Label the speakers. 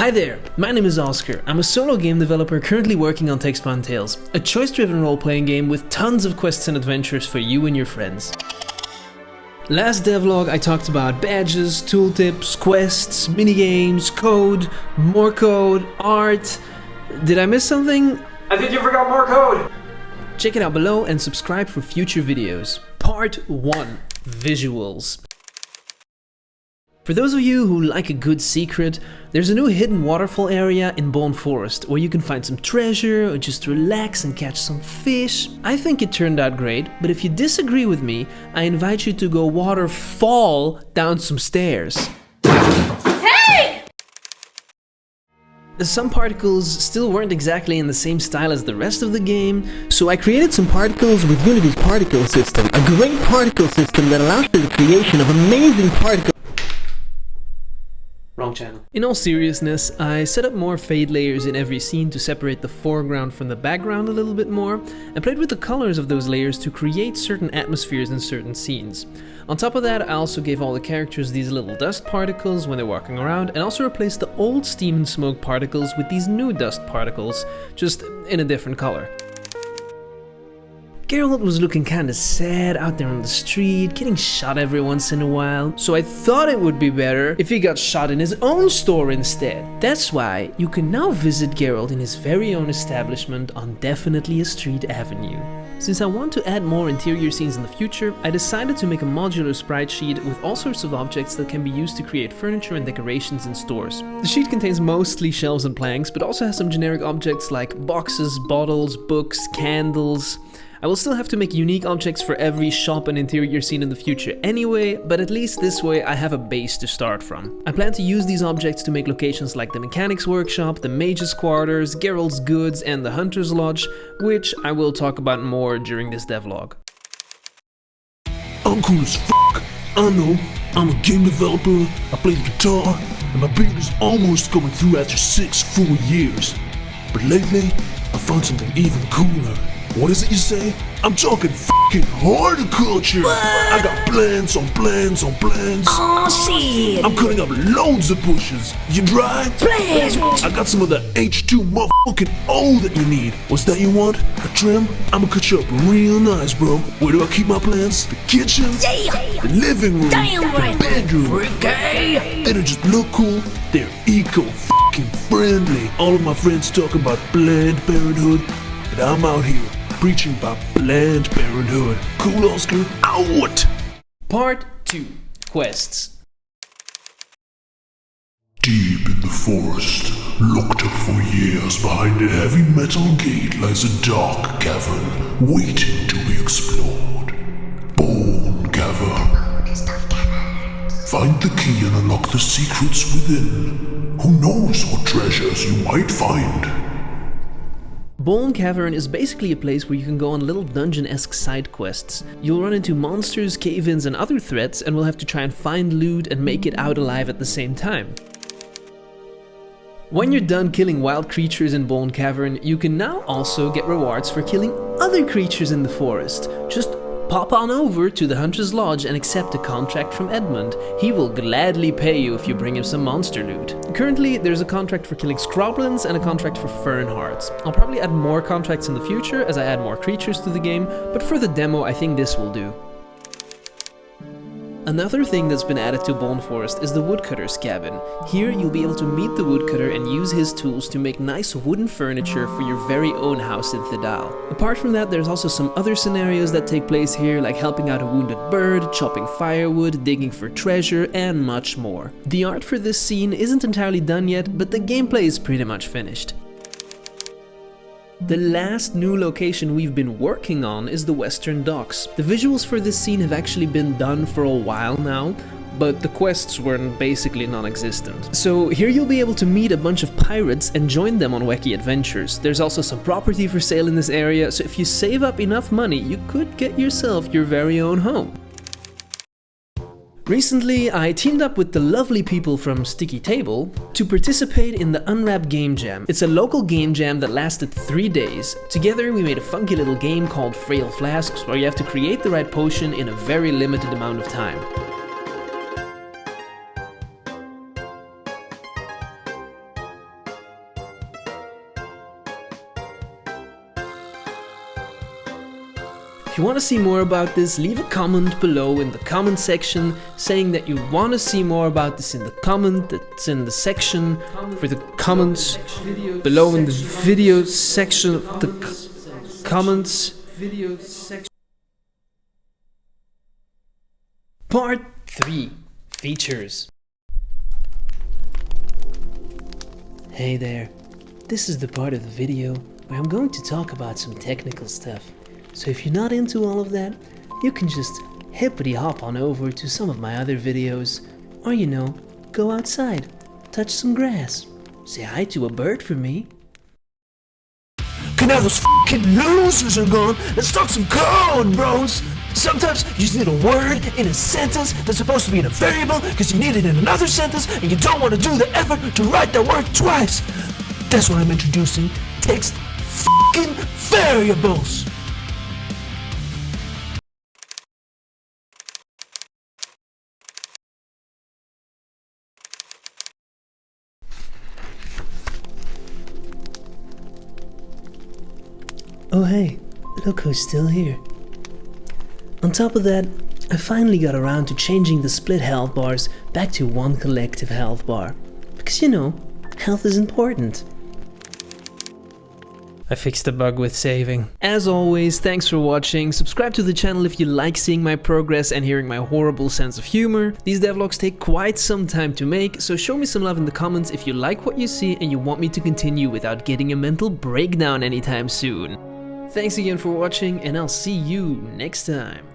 Speaker 1: Hi there, my name is Oscar. I'm a solo game developer currently working on Textbound Tales, a choice-driven role-playing game with tons of quests and adventures for you and your friends. Last devlog I talked about badges, tooltips, quests, minigames, code, more code, art. Did I miss something?
Speaker 2: I think you forgot more code!
Speaker 1: Check it out below and subscribe for future videos. Part 1. Visuals. For those of you who like a good secret, there's a new hidden waterfall area in Bone Forest where you can find some treasure or just relax and catch some fish. I think it turned out great, but if you disagree with me, I invite you to go waterfall down some stairs. Hey! Some particles still weren't exactly in the same style as the rest of the game, so I created some particles with Unity's particle system, a great particle system that allows for the creation of amazing particles. Wrong channel. In all seriousness, I set up more fade layers in every scene to separate the foreground from the background a little bit more, and played with the colors of those layers to create certain atmospheres in certain scenes. On top of that, I also gave all the characters these little dust particles when they're walking around, and also replaced the old steam and smoke particles with these new dust particles, just in a different color. Geralt was looking kinda sad out there on the street, getting shot every once in a while, so I thought it would be better if he got shot in his own store instead. That's why you can now visit Geralt in his very own establishment on Definitely a Street Avenue. Since I want to add more interior scenes in the future, I decided to make a modular sprite sheet with all sorts of objects that can be used to create furniture and decorations in stores. The sheet contains mostly shelves and planks, but also has some generic objects like boxes, bottles, books, candles. I will still have to make unique objects for every shop and interior scene in the future anyway, but at least this way I have a base to start from. I plan to use these objects to make locations like the Mechanics Workshop, the Mage's Quarters, Geralt's Goods, and the Hunter's Lodge, which I will talk about more during this devlog.
Speaker 3: I'm cool as fuck. I know, I'm a game developer, I play the guitar, and my beard is almost coming through after 6 full years. But lately, I found something even cooler. What is it you say? I'm talking fucking horticulture! What? I got plants on plants on plants.
Speaker 4: Oh shit!
Speaker 3: I'm cutting up loads of bushes. You dry?
Speaker 4: Plants!
Speaker 3: I got some of that H2 motherfucking O that you need. What's that you want? A trim? I'ma cut you up real nice, bro. Where do I keep my plants? The kitchen?
Speaker 4: Yeah!
Speaker 3: The living room?
Speaker 4: Damn right!
Speaker 3: The bedroom?
Speaker 4: Okay!
Speaker 3: They don't just look cool, they're eco-fucking friendly. All of my friends talk about Planned Parenthood, but I'm out here preaching about Planned Parenthood. Cool, Oscar? Out!
Speaker 1: Part 2. Quests.
Speaker 3: Deep in the forest, locked up for years behind a heavy metal gate, lies a dark cavern waiting to be explored. Bone Cavern. Find the key and unlock the secrets within. Who knows what treasures you might find?
Speaker 1: Bone Cavern is basically a place where you can go on little dungeon-esque side quests. You'll run into monsters, cave-ins and other threats, and will have to try and find loot and make it out alive at the same time. When you're done killing wild creatures in Bone Cavern, you can now also get rewards for killing other creatures in the forest. Just pop on over to the Hunter's Lodge and accept a contract from Edmund. He will gladly pay you if you bring him some monster loot. Currently, there's a contract for killing Scroblins and a contract for Fern Hearts. I'll probably add more contracts in the future as I add more creatures to the game, but for the demo I think this will do. Another thing that's been added to Bone Forest is the woodcutter's cabin. Here you'll be able to meet the woodcutter and use his tools to make nice wooden furniture for your very own house in Thedal. Apart from that, there's also some other scenarios that take place here, like helping out a wounded bird, chopping firewood, digging for treasure, and much more. The art for this scene isn't entirely done yet, but the gameplay is pretty much finished. The last new location we've been working on is the Western Docks. The visuals for this scene have actually been done for a while now, but the quests were basically non-existent. So here you'll be able to meet a bunch of pirates and join them on wacky adventures. There's also some property for sale in this area, so if you save up enough money, you could get yourself your very own home. Recently, I teamed up with the lovely people from Sticky Table to participate in the Unwrap Game Jam. It's a local game jam that lasted 3 days. Together we made a funky little game called Frail Flasks, where you have to create the right potion in a very limited amount of time. If you want to see more about this, leave a comment below in the comment section saying that you want to see more about this in the comment that's in the section for the comments below in the video section of the comments. Part 3 Features. Hey there, this is the part of the video where I'm going to talk about some technical stuff. So if you're not into all of that, you can just hippity hop on over to some of my other videos, or you know, go outside, touch some grass, say hi to a bird for me.
Speaker 4: Okay, now those f***ing losers are gone. Let's talk some code, bros. Sometimes you just need a word in a sentence that's supposed to be in a variable because you need it in another sentence and you don't want to do the effort to write that word twice. That's what I'm introducing. Text f***ing variables.
Speaker 1: Oh hey, look who's still here. On top of that, I finally got around to changing the split health bars back to one collective health bar. Because you know, health is important. I fixed the bug with saving. As always, thanks for watching. Subscribe to the channel if you like seeing my progress and hearing my horrible sense of humor. These devlogs take quite some time to make, so show me some love in the comments if you like what you see and you want me to continue without getting a mental breakdown anytime soon. Thanks again for watching, and I'll see you next time.